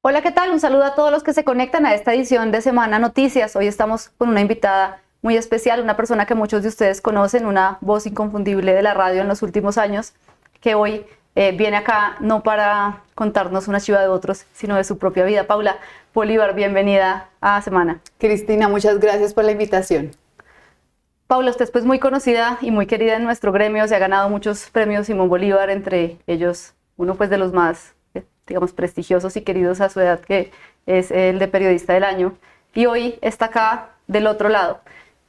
Hola, ¿qué tal? Un saludo a todos los que se conectan a esta edición de Semana Noticias. Hoy estamos con una invitada muy especial, una persona que muchos de ustedes conocen, una voz inconfundible de la radio en los últimos años, que hoy viene acá no para contarnos una chiva de otros, sino de su propia vida. Paula Bolívar, bienvenida a Semana. Cristina, muchas gracias por la invitación. Paula, usted es pues muy conocida y muy querida en nuestro gremio, se ha ganado muchos premios Simón Bolívar, entre ellos uno pues de los más digamos, prestigiosos y queridos a su edad, que es el de Periodista del Año, y hoy está acá del otro lado.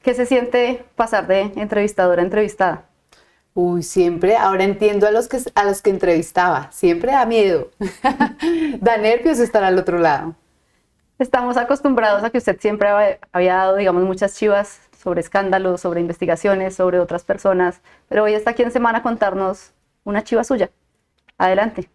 ¿Qué se siente pasar de entrevistadora a entrevistada? Uy, siempre, ahora entiendo a los que entrevistaba, siempre da miedo, da nervios estar al otro lado. Estamos acostumbrados a que usted siempre había dado, digamos, muchas chivas sobre escándalos, sobre investigaciones, sobre otras personas, pero hoy está aquí en Semana a contarnos una chiva suya. Adelante.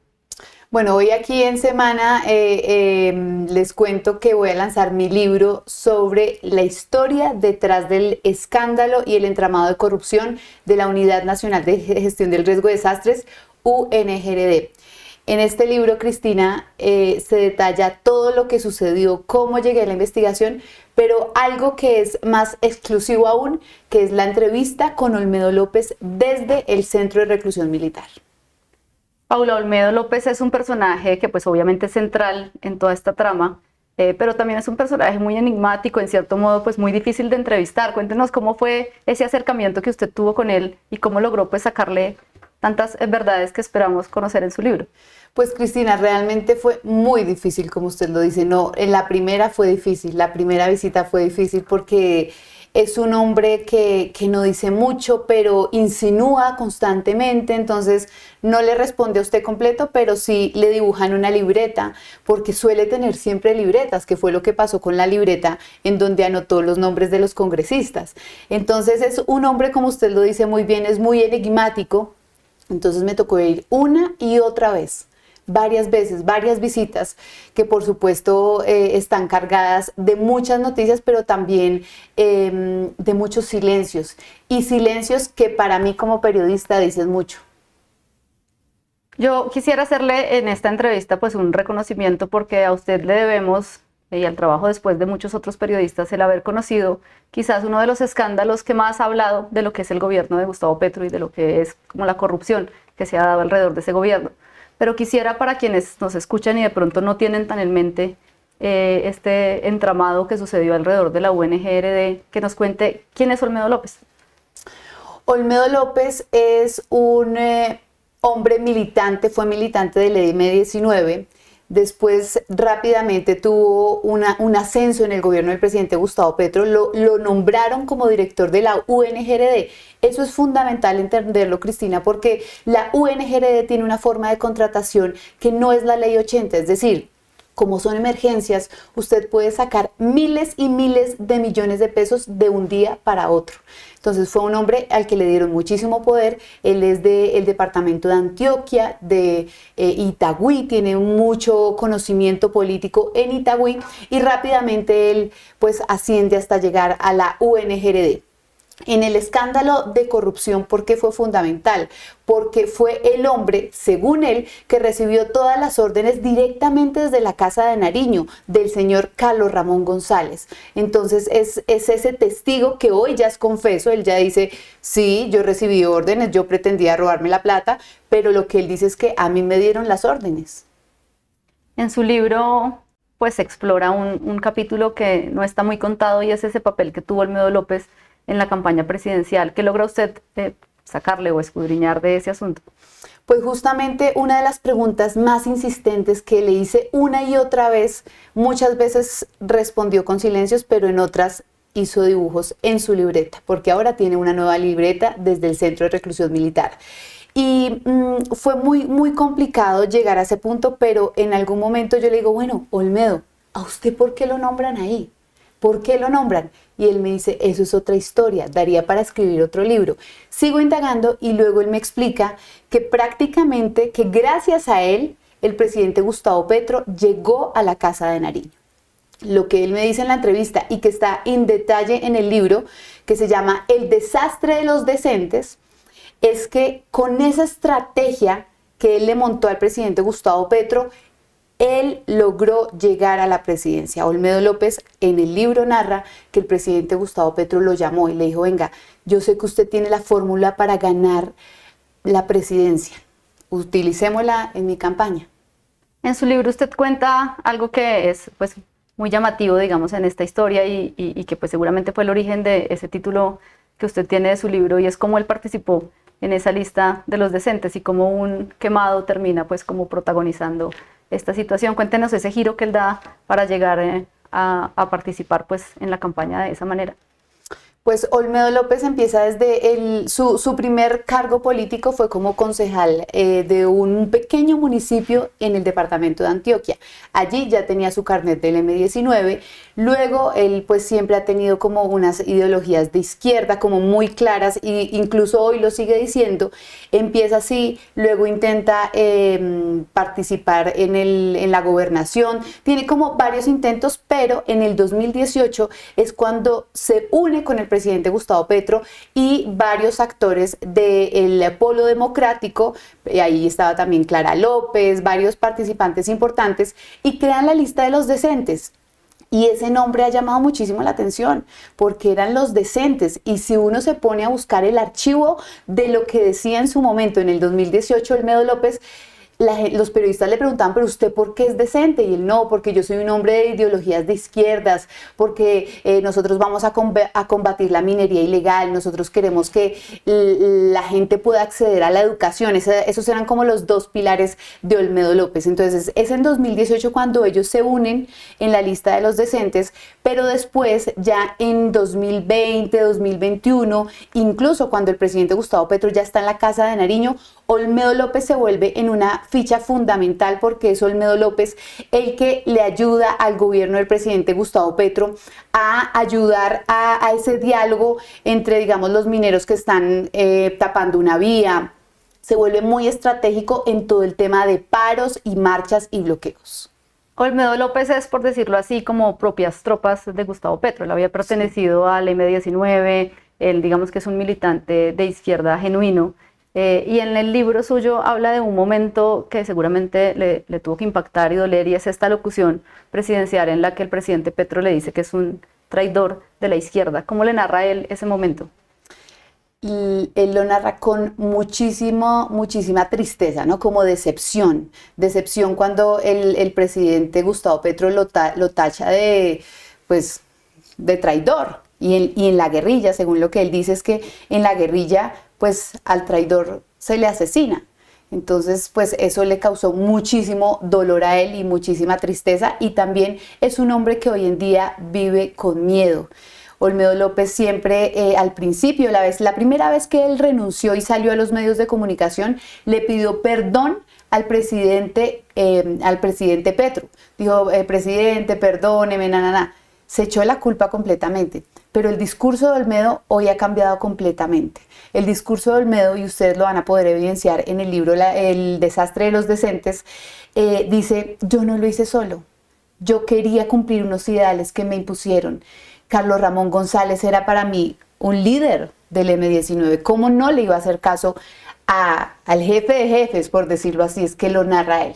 Bueno, hoy aquí en Semana les cuento que voy a lanzar mi libro sobre la historia detrás del escándalo y el entramado de corrupción de la Unidad Nacional de Gestión del Riesgo de Desastres, UNGRD. En este libro, Cristina, se detalla todo lo que sucedió, cómo llegué a la investigación, pero algo que es más exclusivo aún, que es la entrevista con Olmedo López desde el Centro de Reclusión Militar. Paula, Olmedo López es un personaje que pues obviamente es central en toda esta trama, pero también es un personaje muy enigmático, en cierto modo pues muy difícil de entrevistar. Cuéntenos cómo fue ese acercamiento que usted tuvo con él y cómo logró pues sacarle tantas verdades que esperamos conocer en su libro. Pues Cristina, realmente fue muy difícil, como usted lo dice. No, en la primera fue difícil, la primera visita fue difícil porque es un hombre que no dice mucho, pero insinúa constantemente, entonces no le responde a usted completo, pero sí le dibujan una libreta, porque suele tener siempre libretas, que fue lo que pasó con la libreta en donde anotó los nombres de los congresistas. Entonces es un hombre, como usted lo dice muy bien, es muy enigmático, entonces me tocó ir una y otra vez. Varias veces, varias visitas que por supuesto están cargadas de muchas noticias, pero también de muchos silencios, y silencios que para mí como periodista dicen mucho. Yo quisiera hacerle en esta entrevista pues un reconocimiento, porque a usted le debemos, y al trabajo después de muchos otros periodistas, el haber conocido quizás uno de los escándalos que más ha hablado de lo que es el gobierno de Gustavo Petro y de lo que es como la corrupción que se ha dado alrededor de ese gobierno. Pero quisiera, para quienes nos escuchan y de pronto no tienen tan en mente este entramado que sucedió alrededor de la UNGRD, que nos cuente quién es Olmedo López. Olmedo López es un hombre militante, fue militante del M-19, después rápidamente tuvo un ascenso en el gobierno del presidente Gustavo Petro, lo nombraron como director de la UNGRD. Eso es fundamental entenderlo, Cristina, porque la UNGRD tiene una forma de contratación que no es la ley 80, es decir, como son emergencias, usted puede sacar miles y miles de millones de pesos de un día para otro. Entonces fue un hombre al que le dieron muchísimo poder. Él es del departamento de Antioquia, de Itagüí, tiene mucho conocimiento político en Itagüí, y rápidamente él pues asciende hasta llegar a la UNGRD. En el escándalo de corrupción, ¿por qué fue fundamental? Porque fue el hombre, según él, que recibió todas las órdenes directamente desde la Casa de Nariño, del señor Carlos Ramón González. Entonces es ese testigo que hoy ya es confeso, él ya dice, sí, yo recibí órdenes, yo pretendía robarme la plata, pero lo que él dice es que a mí me dieron las órdenes. En su libro pues explora un capítulo que no está muy contado, y es ese papel que tuvo Olmedo López en la campaña presidencial. ¿Qué logra usted sacarle o escudriñar de ese asunto? Pues justamente una de las preguntas más insistentes que le hice una y otra vez, muchas veces respondió con silencios, pero en otras hizo dibujos en su libreta, porque ahora tiene una nueva libreta desde el Centro de Reclusión Militar. Y fue muy complicado llegar a ese punto, pero en algún momento yo le digo, bueno, Olmedo, ¿a usted por qué lo nombran ahí? ¿Por qué lo nombran? Y él me dice, eso es otra historia, daría para escribir otro libro. Sigo indagando y luego él me explica que prácticamente, que gracias a él, el presidente Gustavo Petro llegó a la Casa de Nariño. Lo que él me dice en la entrevista y que está en detalle en el libro, que se llama El desastre de los decentes, es que con esa estrategia que él le montó al presidente Gustavo Petro, él logró llegar a la presidencia. Olmedo López en el libro narra que el presidente Gustavo Petro lo llamó y le dijo, venga, yo sé que usted tiene la fórmula para ganar la presidencia, utilicémosla en mi campaña. En su libro usted cuenta algo que es pues muy llamativo, digamos, en esta historia y que pues seguramente fue el origen de ese título que usted tiene de su libro, y es cómo él participó en esa lista de los decentes y cómo un quemado termina pues como protagonizando esta situación. Cuéntenos ese giro que él da para llegar a participar pues en la campaña de esa manera. Pues Olmedo López empieza desde su primer cargo político fue como concejal de un pequeño municipio en el departamento de Antioquia. Allí ya tenía su carnet del M19. Luego él pues siempre ha tenido como unas ideologías de izquierda como muy claras, e incluso hoy lo sigue diciendo. Empieza así, luego intenta participar en la gobernación. Tiene como varios intentos, pero en el 2018 es cuando se une con el presidente Gustavo Petro y varios actores del Polo Democrático, ahí estaba también Clara López, varios participantes importantes, y crean la lista de los decentes. Y ese nombre ha llamado muchísimo la atención porque eran los decentes, y si uno se pone a buscar el archivo de lo que decía en su momento, en el 2018, Olmedo López, los periodistas le preguntaban, pero ¿usted por qué es decente? Y él, no, porque yo soy un hombre de ideologías de izquierdas, porque nosotros vamos a combatir la minería ilegal, nosotros queremos que la gente pueda acceder a la educación. Esos eran como los dos pilares de Olmedo López. Entonces es en 2018 cuando ellos se unen en la lista de los decentes, pero después ya en 2020, 2021, incluso cuando el presidente Gustavo Petro ya está en la Casa de Nariño, Olmedo López se vuelve en una ficha fundamental, porque es Olmedo López el que le ayuda al gobierno del presidente Gustavo Petro a ayudar a ese diálogo entre, digamos, los mineros que están tapando una vía. Se vuelve muy estratégico en todo el tema de paros y marchas y bloqueos. Olmedo López es, por decirlo así, como propias tropas de Gustavo Petro. Él había pertenecido al M19, él digamos que es un militante de izquierda genuino. Y en el libro suyo habla de un momento que seguramente le tuvo que impactar y doler, y es esta locución presidencial en la que el presidente Petro le dice que es un traidor de la izquierda. ¿Cómo le narra él ese momento? Y él lo narra con muchísima tristeza, ¿no? Como decepción cuando el presidente Gustavo Petro lo tacha de traidor. Y en la guerrilla, según lo que él dice, es que en la guerrilla pues al traidor se le asesina. Entonces, pues eso le causó muchísimo dolor a él y muchísima tristeza, y también es un hombre que hoy en día vive con miedo. Olmedo López siempre, al principio, la primera vez que él renunció y salió a los medios de comunicación, le pidió perdón al presidente Petro. Dijo, presidente, perdóneme, Se echó la culpa completamente. Pero el discurso de Olmedo hoy ha cambiado completamente. El discurso de Olmedo, y ustedes lo van a poder evidenciar en el libro El desastre de los decentes, dice, yo no lo hice solo. Yo quería cumplir unos ideales que me impusieron. Carlos Ramón González era para mí un líder del M19. ¿Cómo no le iba a hacer caso al jefe de jefes, por decirlo así? Es que lo narra él.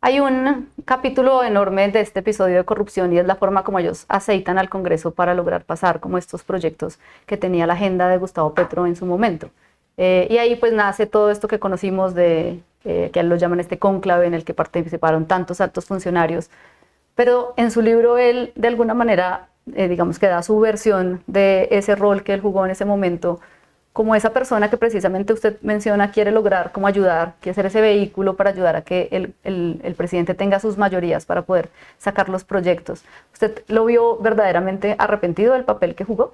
Hay un capítulo enorme de este episodio de corrupción, y es la forma como ellos aceitan al Congreso para lograr pasar como estos proyectos que tenía la agenda de Gustavo Petro en su momento. Y ahí pues nace todo esto que conocimos que lo llaman este cónclave en el que participaron tantos altos funcionarios. Pero en su libro él de alguna manera digamos que da su versión de ese rol que él jugó en ese momento, como esa persona que precisamente usted menciona quiere lograr como ayudar, quiere ser ese vehículo para ayudar a que el presidente tenga sus mayorías para poder sacar los proyectos. ¿Usted lo vio verdaderamente arrepentido del papel que jugó?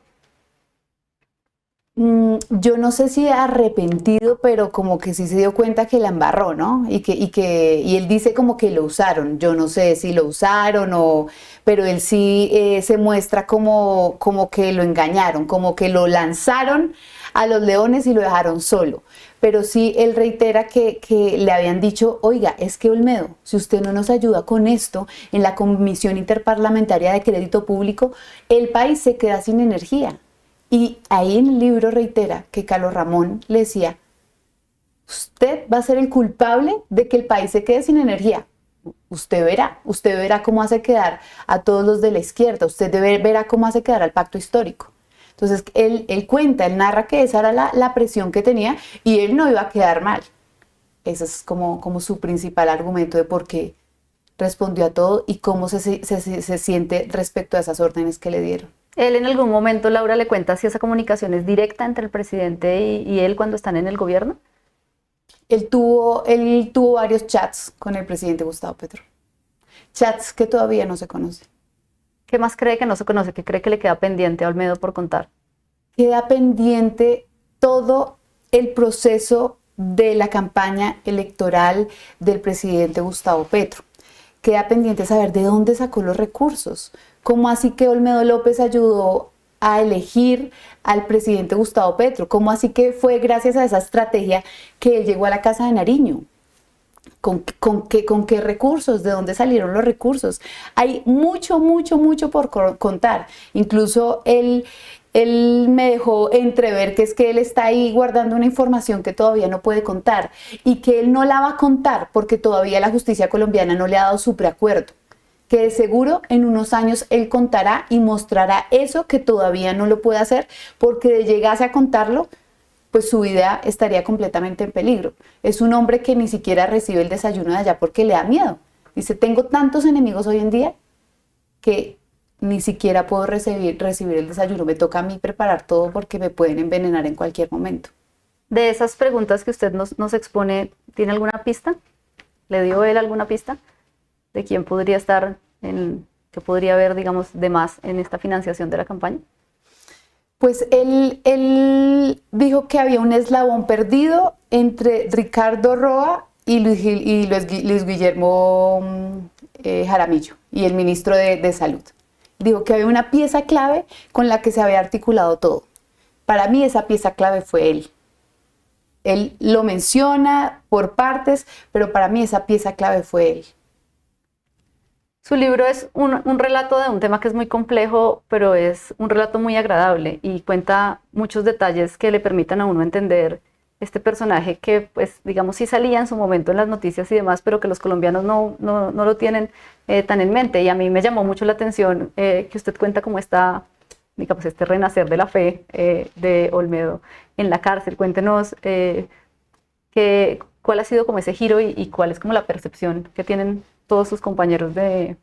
Yo no sé si arrepentido, pero como que sí se dio cuenta que la embarró, ¿no? Y él dice como que lo usaron. Yo no sé si lo usaron pero él sí se muestra como que lo engañaron, como que lo lanzaron a los leones y lo dejaron solo. Pero sí él reitera que le habían dicho, oiga, es que Olmedo, si usted no nos ayuda con esto en la Comisión Interparlamentaria de Crédito Público, el país se queda sin energía. Y ahí en el libro reitera que Carlos Ramón le decía, usted va a ser el culpable de que el país se quede sin energía. usted verá cómo hace quedar a todos los de la izquierda, usted verá cómo hace quedar al pacto histórico. Entonces él narra que esa era la presión que tenía y él no iba a quedar mal. Ese es como su principal argumento de por qué respondió a todo y cómo se siente respecto a esas órdenes que le dieron. Él en algún momento, Laura, le cuenta si esa comunicación es directa entre el presidente y él cuando están en el gobierno. Él tuvo varios chats con el presidente Gustavo Petro. Chats que todavía no se conocen. ¿Qué más cree que no se conoce? ¿Qué cree que le queda pendiente a Olmedo por contar? Queda pendiente todo el proceso de la campaña electoral del presidente Gustavo Petro. Queda pendiente saber de dónde sacó los recursos. ¿Cómo así que Olmedo López ayudó a elegir al presidente Gustavo Petro? ¿Cómo así que fue gracias a esa estrategia que él llegó a la Casa de Nariño? ¿Con qué recursos? ¿De dónde salieron los recursos? Hay mucho por contar. Incluso él me dejó entrever que es que él está ahí guardando una información que todavía no puede contar y que él no la va a contar porque todavía la justicia colombiana no le ha dado su preacuerdo. Que de seguro en unos años él contará y mostrará eso que todavía no lo puede hacer, porque de llegase a contarlo, pues su vida estaría completamente en peligro. Es un hombre que ni siquiera recibe el desayuno de allá porque le da miedo. Dice, tengo tantos enemigos hoy en día que ni siquiera puedo recibir el desayuno. Me toca a mí preparar todo porque me pueden envenenar en cualquier momento. De esas preguntas que usted nos expone, ¿tiene alguna pista? ¿Le dio él alguna pista de quién podría estar, que podría haber, digamos, de más en esta financiación de la campaña? Pues él dijo que había un eslabón perdido entre Ricardo Roa y Luis Guillermo Jaramillo y el ministro de Salud. Dijo que había una pieza clave con la que se había articulado todo. Para mí esa pieza clave fue él. Él lo menciona por partes, pero para mí esa pieza clave fue él. Su libro es un relato de un tema que es muy complejo, pero es un relato muy agradable y cuenta muchos detalles que le permitan a uno entender este personaje que, pues, digamos, sí salía en su momento en las noticias y demás, pero que los colombianos no lo tienen tan en mente. Y a mí me llamó mucho la atención que usted cuenta cómo está, digamos, este renacer de la fe de Olmedo en la cárcel. Cuéntenos cuál ha sido como ese giro y cuál es como la percepción que tienen todos sus compañeros de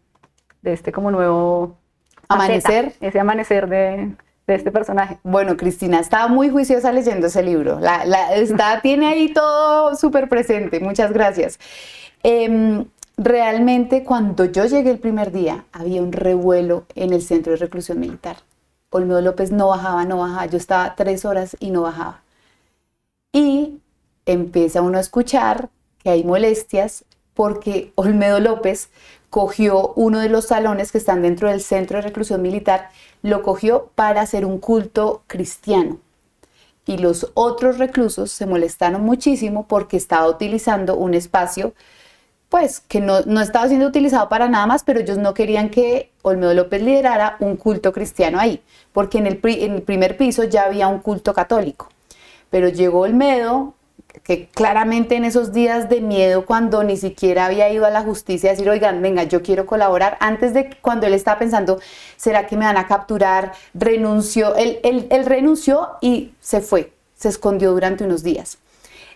este como nuevo amanecer. Faceta, ese amanecer de este personaje. Bueno, Cristina, estaba muy juiciosa leyendo ese libro. Tiene ahí todo súper presente. Muchas gracias. Realmente, cuando yo llegué el primer día, había un revuelo en el centro de reclusión militar. Olmedo López no bajaba. Yo estaba 3 horas y no bajaba. Y empieza uno a escuchar que hay molestias porque Olmedo López cogió uno de los salones que están dentro del centro de reclusión militar, lo cogió para hacer un culto cristiano. Y los otros reclusos se molestaron muchísimo porque estaba utilizando un espacio, pues, que no estaba siendo utilizado para nada más, pero ellos no querían que Olmedo López liderara un culto cristiano ahí, porque en el primer piso ya había un culto católico. Pero llegó Olmedo, que claramente en esos días de miedo, cuando ni siquiera había ido a la justicia a decir, oigan, venga, yo quiero colaborar, cuando él estaba pensando, ¿será que me van a capturar? Renunció, él renunció y se fue, se escondió durante unos días.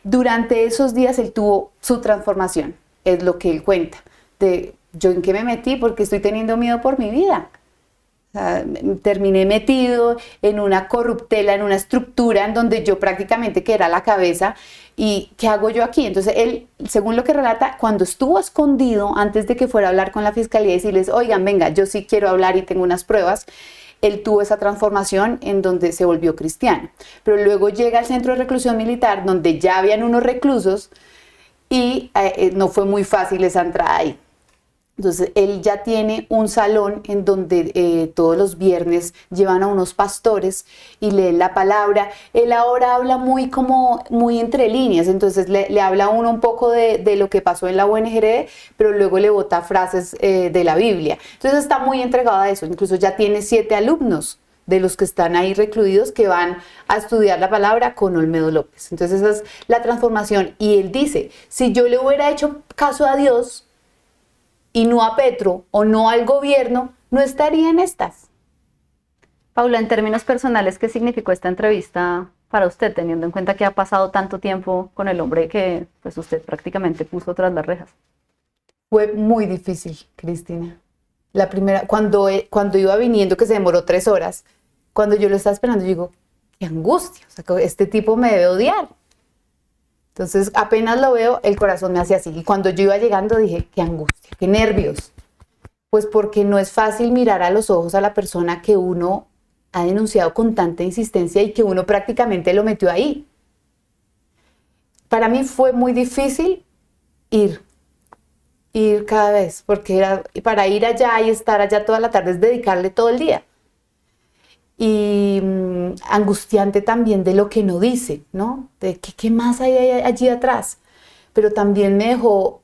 Durante esos días él tuvo su transformación, es lo que él cuenta, de yo en qué me metí porque estoy teniendo miedo por mi vida. Terminé metido en una corruptela, en una estructura en donde yo prácticamente que era la cabeza. ¿Y qué hago yo aquí? Entonces él, según lo que relata, cuando estuvo escondido antes de que fuera a hablar con la fiscalía y decirles, oigan, venga, yo sí quiero hablar y tengo unas pruebas, él tuvo esa transformación en donde se volvió cristiano. Pero luego llega al centro de reclusión militar donde ya habían unos reclusos y no fue muy fácil esa entrada ahí. Entonces él ya tiene un salón en donde todos los viernes llevan a unos pastores y leen la palabra. Él ahora habla muy entre líneas, entonces le habla a uno un poco de lo que pasó en la UNGRD, pero luego le bota frases de la Biblia. Entonces está muy entregado a eso, incluso ya tiene 7 alumnos de los que están ahí recluidos que van a estudiar la palabra con Olmedo López. Entonces esa es la transformación. Y él dice, si yo le hubiera hecho caso a Dios, y no a Petro o no al gobierno, no estaría en estas. Paula, en términos personales, ¿qué significó esta entrevista para usted, teniendo en cuenta que ha pasado tanto tiempo con el hombre que pues usted prácticamente puso tras las rejas? Fue muy difícil, Cristina. La primera, cuando iba viniendo, que se demoró 3 horas, cuando yo lo estaba esperando, yo digo, qué angustia, o sea, que este tipo me debe odiar. Entonces, apenas lo veo, el corazón me hace así. Y cuando yo iba llegando, dije, qué angustia, qué nervios. Pues porque no es fácil mirar a los ojos a la persona que uno ha denunciado con tanta insistencia y que uno prácticamente lo metió ahí. Para mí fue muy difícil ir cada vez, porque para ir allá y estar allá toda la tarde es dedicarle todo el día. Y angustiante también de lo que no dice, ¿no? De qué más hay allí atrás. Pero también me dejó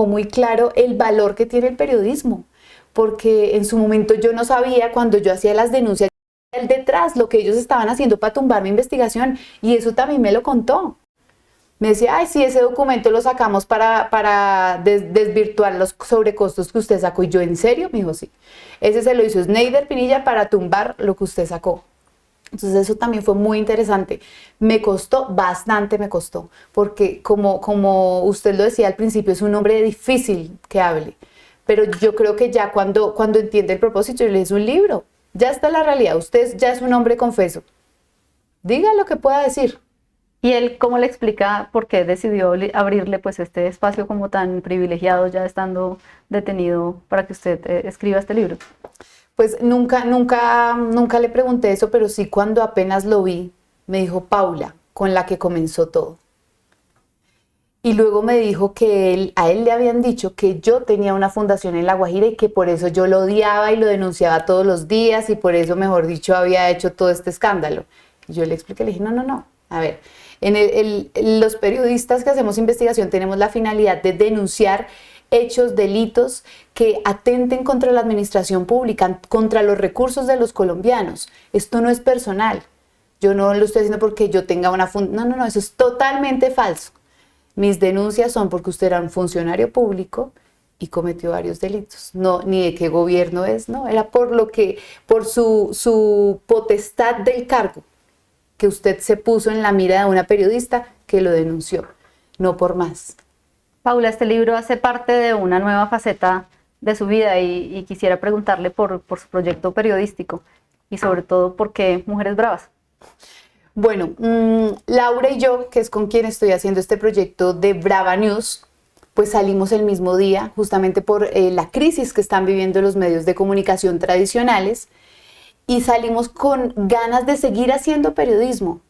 muy claro el valor que tiene el periodismo, porque en su momento yo no sabía, cuando yo hacía las denuncias, el detrás, lo que ellos estaban haciendo para tumbar mi investigación, y eso también me lo contó. Me decía, ay, sí, ese documento lo sacamos para desvirtuar los sobrecostos que usted sacó. Y yo, ¿en serio? Me dijo, sí. Ese se lo hizo Sneider Pinilla para tumbar lo que usted sacó. Entonces eso también fue muy interesante. Me costó, bastante me costó, porque como usted lo decía al principio, es un hombre difícil que hable. Pero yo creo que ya cuando entiende el propósito, yo le hice un libro. Ya está la realidad, usted ya es un hombre confeso. Diga lo que pueda decir. ¿Y él cómo le explica por qué decidió abrirle pues este espacio como tan privilegiado ya estando detenido para que usted escriba este libro? Pues nunca le pregunté eso, pero sí cuando apenas lo vi, me dijo Paula, con la que comenzó todo. Y luego me dijo que a él le habían dicho que yo tenía una fundación en La Guajira y que por eso yo lo odiaba y lo denunciaba todos los días y por eso, mejor dicho, había hecho todo este escándalo. Y yo le expliqué, le dije, no, a ver, los periodistas que hacemos investigación tenemos la finalidad de denunciar hechos, delitos que atenten contra la administración pública, contra los recursos de los colombianos. Esto no es personal. Yo no lo estoy haciendo porque yo tenga una fundación. No, eso es totalmente falso. Mis denuncias son porque usted era un funcionario público y cometió varios delitos. No, ni de qué gobierno es, no. Era por su potestad del cargo que usted se puso en la mira de una periodista que lo denunció, no por más. Paula, este libro hace parte de una nueva faceta de su vida y quisiera preguntarle por su proyecto periodístico y sobre todo por qué Mujeres Bravas. Bueno, Laura y yo, que es con quien estoy haciendo este proyecto de Brava News, pues salimos el mismo día justamente por la crisis que están viviendo los medios de comunicación tradicionales y salimos con ganas de seguir haciendo periodismo.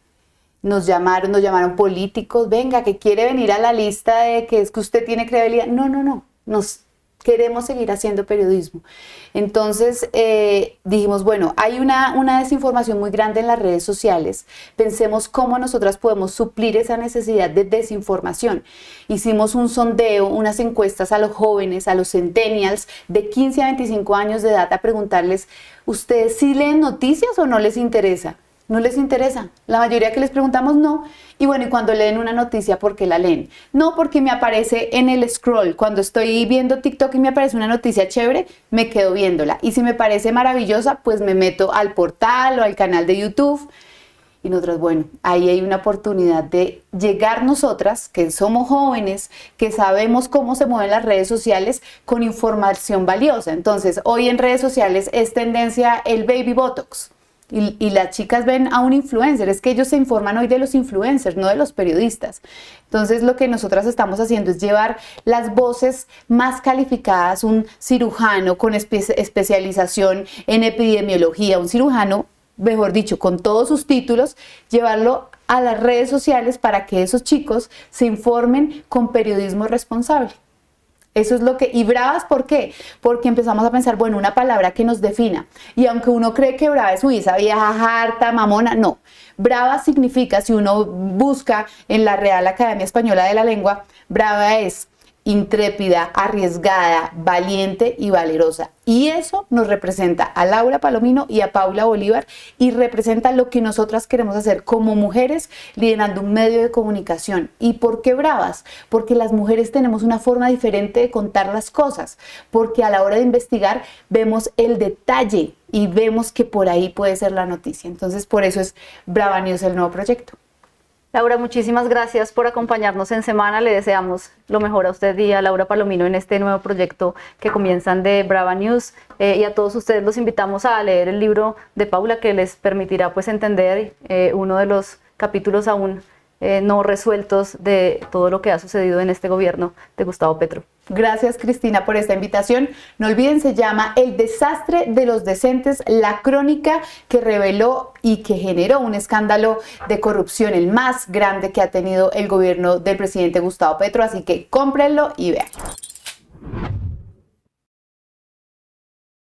Nos llamaron políticos, venga, que quiere venir a la lista de que es que usted tiene credibilidad. No, nos queremos seguir haciendo periodismo. Entonces dijimos, bueno, hay una desinformación muy grande en las redes sociales, pensemos cómo nosotras podemos suplir esa necesidad de desinformación. Hicimos un sondeo, unas encuestas a los jóvenes, a los centennials de 15 a 25 años de edad, a preguntarles, ¿ustedes sí leen noticias o no les interesa? No les interesa. La mayoría que les preguntamos no. Y bueno, y cuando leen una noticia, ¿por qué la leen? No, porque me aparece en el scroll. Cuando estoy viendo TikTok y me aparece una noticia chévere, me quedo viéndola. Y si me parece maravillosa, pues me meto al portal o al canal de YouTube. Y nosotros, bueno, ahí hay una oportunidad de llegar nosotras, que somos jóvenes, que sabemos cómo se mueven las redes sociales, con información valiosa. Entonces, hoy en redes sociales es tendencia el baby botox. Y las chicas ven a un influencer, es que ellos se informan hoy de los influencers, no de los periodistas. Entonces lo que nosotras estamos haciendo es llevar las voces más calificadas, un cirujano con especialización en epidemiología, un cirujano, mejor dicho, con todos sus títulos, llevarlo a las redes sociales para que esos chicos se informen con periodismo responsable. Eso es lo que, y bravas, ¿por qué? Porque empezamos a pensar, bueno, una palabra que nos defina. Y aunque uno cree que brava es esa vieja harta, mamona, no. Brava significa, si uno busca en la Real Academia Española de la Lengua, brava es intrépida, arriesgada, valiente y valerosa. Y eso nos representa a Laura Palomino y a Paula Bolívar y representa lo que nosotras queremos hacer como mujeres liderando un medio de comunicación. ¿Y por qué bravas? Porque las mujeres tenemos una forma diferente de contar las cosas, porque a la hora de investigar vemos el detalle y vemos que por ahí puede ser la noticia. Entonces por eso es Brava News el nuevo proyecto. Laura, muchísimas gracias por acompañarnos en Semana. Le deseamos lo mejor a usted y a Laura Palomino en este nuevo proyecto que comienzan de Brava News. Y a todos ustedes los invitamos a leer el libro de Paula, que les permitirá pues entender uno de los capítulos aún no resueltos de todo lo que ha sucedido en este gobierno de Gustavo Petro. Gracias, Cristina, por esta invitación. No olviden, se llama El desastre de los decentes, la crónica que reveló y que generó un escándalo de corrupción, el más grande que ha tenido el gobierno del presidente Gustavo Petro. Así que cómprenlo y veanlo.